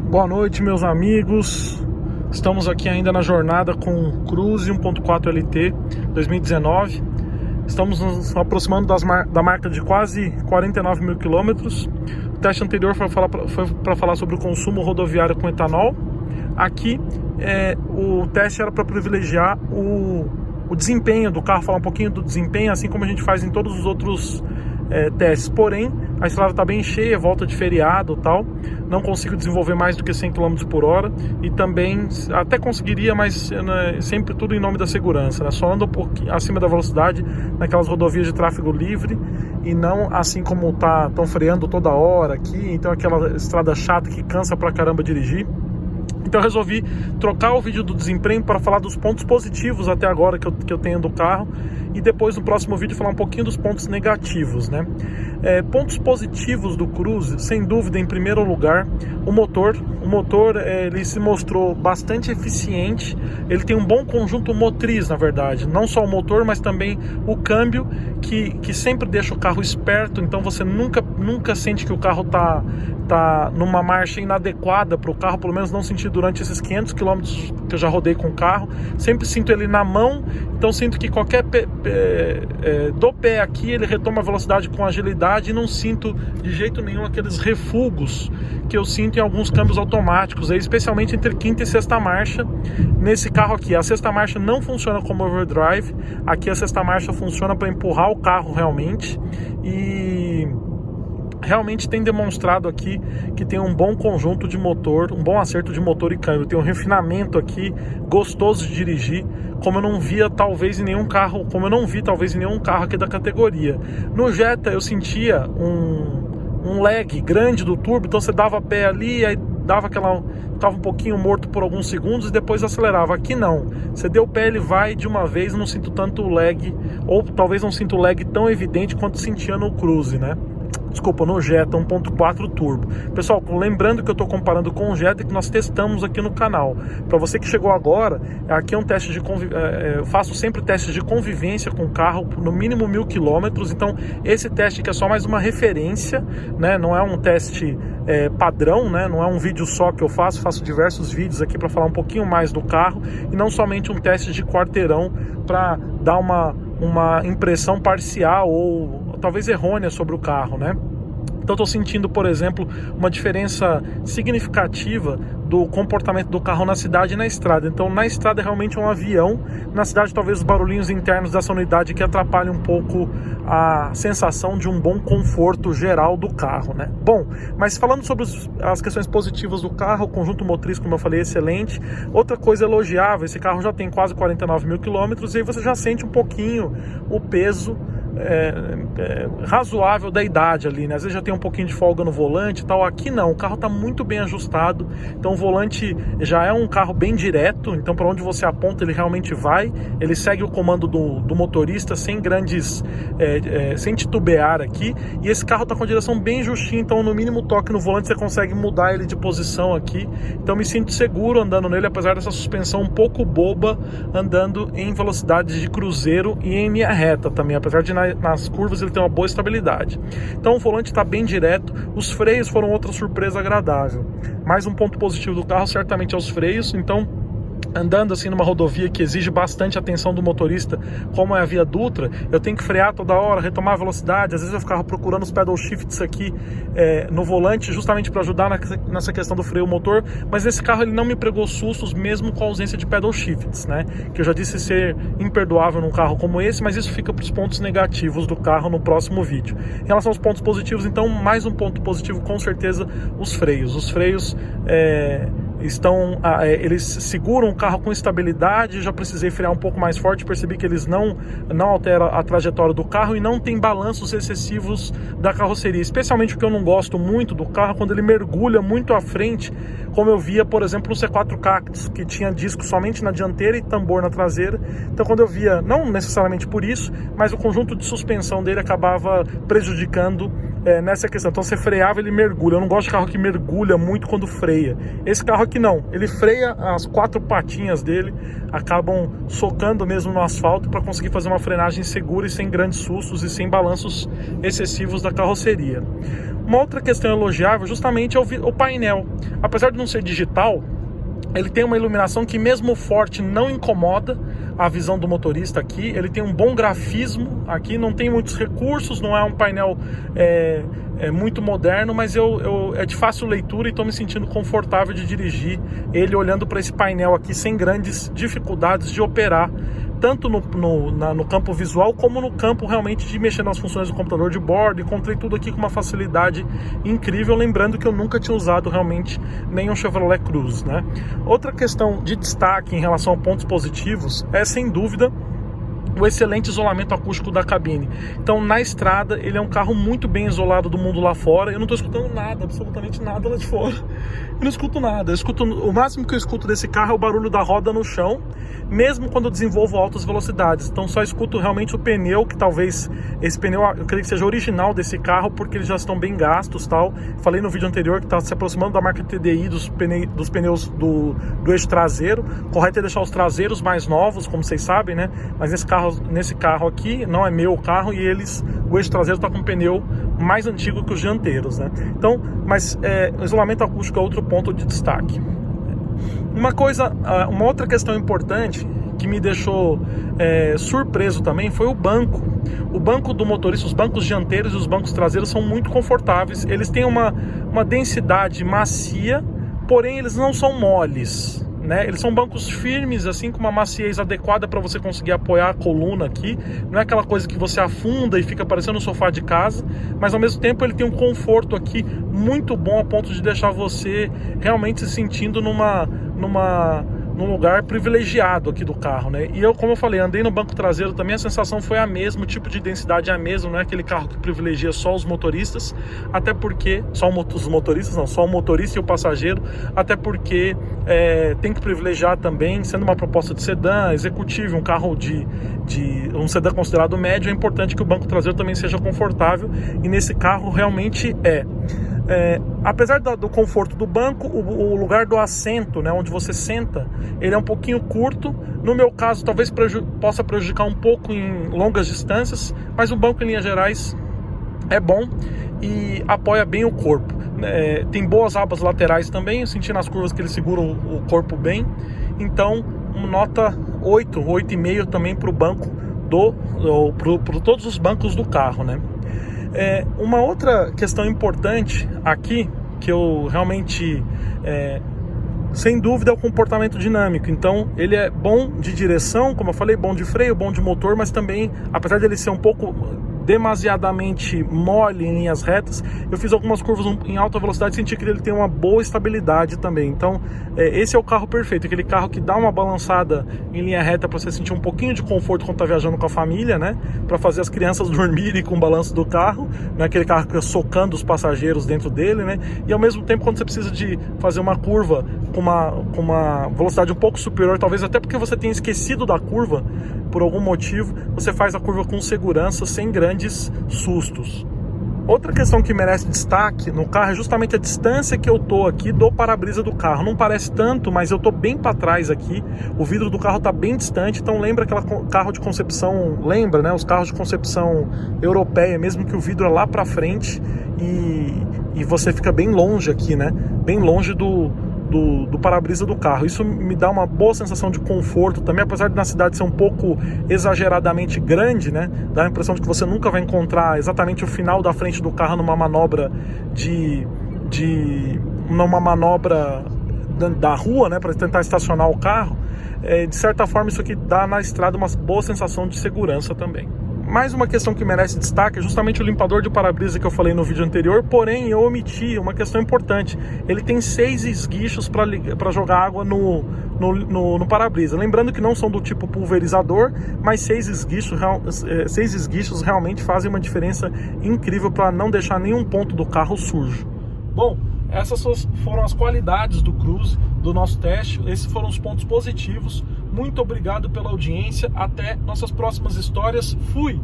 Boa noite, meus amigos. Estamos aqui ainda na jornada com o Cruze 1.4 LT 2019. Estamos nos aproximando da marca de quase 49 mil quilômetros. O teste anterior foi para falar sobre o consumo rodoviário com etanol. Aqui o teste era para privilegiar o desempenho do carro, falar um pouquinho do desempenho, assim como a gente faz em todos os outros testes. Porém, a estrada está bem cheia, volta de feriado e tal, não consigo desenvolver mais do que 100 km por hora e também até conseguiria, mas sempre tudo em nome da segurança, né? Só ando um pouquinho acima da velocidade naquelas rodovias de tráfego livre e não assim como estão freando toda hora aqui, então aquela estrada chata que cansa pra caramba dirigir. Então eu resolvi trocar o vídeo do desempenho para falar dos pontos positivos até agora que eu tenho do carro e depois no próximo vídeo falar um pouquinho dos pontos negativos, né? Pontos positivos do Cruze, sem dúvida, em primeiro lugar, o motor. O motor ele se mostrou bastante eficiente, ele tem um bom conjunto motriz, na verdade, não só o motor, mas também o câmbio, que sempre deixa o carro esperto, então você nunca sente que o carro tá numa marcha inadequada para o carro, pelo menos não senti durante esses 500 km que eu já rodei com o carro. Sempre sinto ele na mão, então sinto que qualquer do pé aqui ele retoma a velocidade com agilidade e não sinto de jeito nenhum aqueles refugos que eu sinto em alguns câmbios automáticos, especialmente entre quinta e sexta marcha. Nesse carro aqui, a sexta marcha não funciona como overdrive, aqui a sexta marcha funciona para empurrar o carro realmente, e realmente tem demonstrado aqui que tem um bom conjunto de motor, um bom acerto de motor e câmbio, tem um refinamento aqui gostoso de dirigir, como eu não vi talvez em nenhum carro aqui da categoria. No Jetta eu sentia um lag grande do turbo, então você dava pé ali, aí ficava um pouquinho morto por alguns segundos e depois acelerava. Aqui não, você deu o pé, ele vai de uma vez, não sinto tanto lag, ou talvez não sinto lag tão evidente quanto sentia no Cruze, né? Desculpa, no Jetta 1.4 Turbo. Pessoal, lembrando que eu estou comparando com o Jetta que nós testamos aqui no canal. Para você que chegou agora, aqui é um teste de eu faço sempre testes de convivência com o carro, no mínimo 1000 km. Então, esse teste aqui é só mais uma referência, né? Não é um teste padrão, né? Não é um vídeo só que eu faço diversos vídeos aqui para falar um pouquinho mais do carro e não somente um teste de quarteirão para dar uma impressão parcial ou talvez errônea sobre o carro, né? Então estou sentindo, por exemplo, uma diferença significativa do comportamento do carro na cidade e na estrada. Então na estrada realmente é um avião, na cidade talvez os barulhinhos internos dessa unidade que atrapalham um pouco a sensação de um bom conforto geral do carro, né? Bom, mas falando sobre as questões positivas do carro, o conjunto motriz, como eu falei, excelente. Outra coisa elogiável, esse carro já tem quase 49 mil quilômetros e aí você já sente um pouquinho o peso razoável da idade ali, né? Às vezes já tem um pouquinho de folga no volante e tal. Aqui não, o carro está muito bem ajustado, então o volante já é um carro bem direto, então para onde você aponta ele realmente vai, ele segue o comando do motorista sem grandes sem titubear aqui, e esse carro está com a direção bem justinha, então no mínimo toque no volante você consegue mudar ele de posição aqui, então me sinto seguro andando nele, apesar dessa suspensão um pouco boba, andando em velocidades de cruzeiro e em linha reta também, apesar de nas curvas ele tem uma boa estabilidade. Então o volante está bem direto, os freios foram outra surpresa agradável. Mais um ponto positivo do carro certamente é os freios, então andando assim numa rodovia que exige bastante atenção do motorista, como é a Via Dutra, eu tenho que frear toda hora, retomar a velocidade, às vezes eu ficava procurando os pedal shifts aqui no volante, justamente para ajudar nessa questão do freio motor, mas nesse carro ele não me pregou sustos, mesmo com a ausência de pedal shifts, né, que eu já disse ser imperdoável num carro como esse, mas isso fica para os pontos negativos do carro no próximo vídeo. Em relação aos pontos positivos, então, mais um ponto positivo, com certeza, os freios. Os freios eles seguram o carro com estabilidade, já precisei frear um pouco mais forte, percebi que eles não alteram a trajetória do carro e não tem balanços excessivos da carroceria, especialmente o que eu não gosto muito do carro, quando ele mergulha muito à frente, como eu via, por exemplo, no C4 Cactus, que tinha disco somente na dianteira e tambor na traseira. Então quando eu via, não necessariamente por isso, mas o conjunto de suspensão dele acabava prejudicando nessa questão. Então você freava, ele mergulha. Eu não gosto de carro que mergulha muito quando freia. Esse carro aqui não, ele freia, as quatro patinhas dele acabam socando mesmo no asfalto para conseguir fazer uma frenagem segura e sem grandes sustos e sem balanços excessivos da carroceria. Uma outra questão elogiável justamente é o painel. Apesar de não ser digital, ele tem uma iluminação que mesmo forte não incomoda a visão do motorista aqui. Ele tem um bom grafismo aqui, não tem muitos recursos, não é um painel muito moderno, mas é de fácil leitura e estou me sentindo confortável de dirigir ele olhando para esse painel aqui sem grandes dificuldades de operar, tanto no campo visual como no campo realmente de mexer nas funções do computador de bordo. Encontrei tudo aqui com uma facilidade incrível, lembrando que eu nunca tinha usado realmente nenhum Chevrolet Cruze, né? Outra questão de destaque em relação a pontos positivos é, sem dúvida, o excelente isolamento acústico da cabine. Então, na estrada, ele é um carro muito bem isolado do mundo lá fora. Eu não estou escutando nada, absolutamente nada lá de fora. Eu não escuto nada. O máximo que eu escuto desse carro é o barulho da roda no chão, mesmo quando eu desenvolvo altas velocidades. Então, só escuto realmente o pneu, que talvez esse pneu, eu creio que seja original desse carro, porque eles já estão bem gastos, tal. Falei no vídeo anterior que está se aproximando da marca TDI dos pneus do eixo traseiro. Correto é deixar os traseiros mais novos, como vocês sabem, né? Mas nesse carro aqui, não é meu carro, e o eixo traseiro está com um pneu mais antigo que os dianteiros, né? Então, mas o isolamento acústico é outro ponto de destaque. Uma outra questão importante que me deixou surpreso também foi o banco. O banco do motorista, os bancos dianteiros e os bancos traseiros são muito confortáveis. Eles têm uma densidade macia, porém eles não são moles, né? Eles são bancos firmes, assim, com uma maciez adequada para você conseguir apoiar a coluna aqui. Não é aquela coisa que você afunda e fica parecendo um sofá de casa, mas ao mesmo tempo ele tem um conforto aqui muito bom, a ponto de deixar você realmente se sentindo num lugar privilegiado aqui do carro, né? E como eu falei, andei no banco traseiro também, a sensação foi a mesma, o tipo de densidade é a mesma, não é aquele carro que privilegia só os motoristas, até porque, só o motorista e o passageiro, até porque tem que privilegiar também, sendo uma proposta de sedã, executivo, um carro um sedã considerado médio, é importante que o banco traseiro também seja confortável, e nesse carro realmente apesar do conforto do banco, o lugar do assento, né, onde você senta, ele é um pouquinho curto. No meu caso, talvez possa prejudicar um pouco em longas distâncias, mas o banco, em linhas gerais, é bom e apoia bem o corpo. Tem boas abas laterais também, eu senti nas curvas que ele segura o corpo bem. Então, nota 8, 8,5 também para o banco, para todos os bancos do carro, né? Uma outra questão importante aqui, que eu realmente, sem dúvida, é o comportamento dinâmico. Então, ele é bom de direção, como eu falei, bom de freio, bom de motor, mas também, apesar de ele ser um pouco demasiadamente mole em linhas retas, eu fiz algumas curvas em alta velocidade e senti que ele tem uma boa estabilidade também. Então, esse é o carro perfeito, aquele carro que dá uma balançada em linha reta para você sentir um pouquinho de conforto quando tá viajando com a família, né? Para fazer as crianças dormirem com o balanço do carro, não é aquele carro que fica socando os passageiros dentro dele, né? E ao mesmo tempo, quando você precisa de fazer uma curva com uma velocidade um pouco superior, talvez até porque você tenha esquecido da curva por algum motivo, você faz a curva com segurança, sem grandes sustos. Outra questão que merece destaque no carro é justamente a distância que eu tô aqui do para-brisa do carro. Não parece tanto, mas eu tô bem para trás aqui. O vidro do carro tá bem distante, então lembra carro de concepção, né? Os carros de concepção europeia, mesmo que o vidro é lá para frente e você fica bem longe aqui, né? Bem longe do para-brisa do carro. Isso me dá uma boa sensação de conforto também, apesar de na cidade ser um pouco exageradamente grande, né? Dá a impressão de que você nunca vai encontrar exatamente o final da frente do carro numa manobra numa manobra da rua, né? Para tentar estacionar o carro. De certa forma, isso aqui dá na estrada uma boa sensação de segurança também. Mais uma questão que merece destaque é justamente o limpador de para-brisa que eu falei no vídeo anterior, porém eu omiti uma questão importante. Ele tem 6 esguichos para jogar água no para-brisa. Lembrando que não são do tipo pulverizador, mas 6 esguichos realmente fazem uma diferença incrível para não deixar nenhum ponto do carro sujo. Bom, essas foram as qualidades do Cruze, do nosso teste. Esses foram os pontos positivos. Muito obrigado pela audiência. Até nossas próximas histórias. Fui!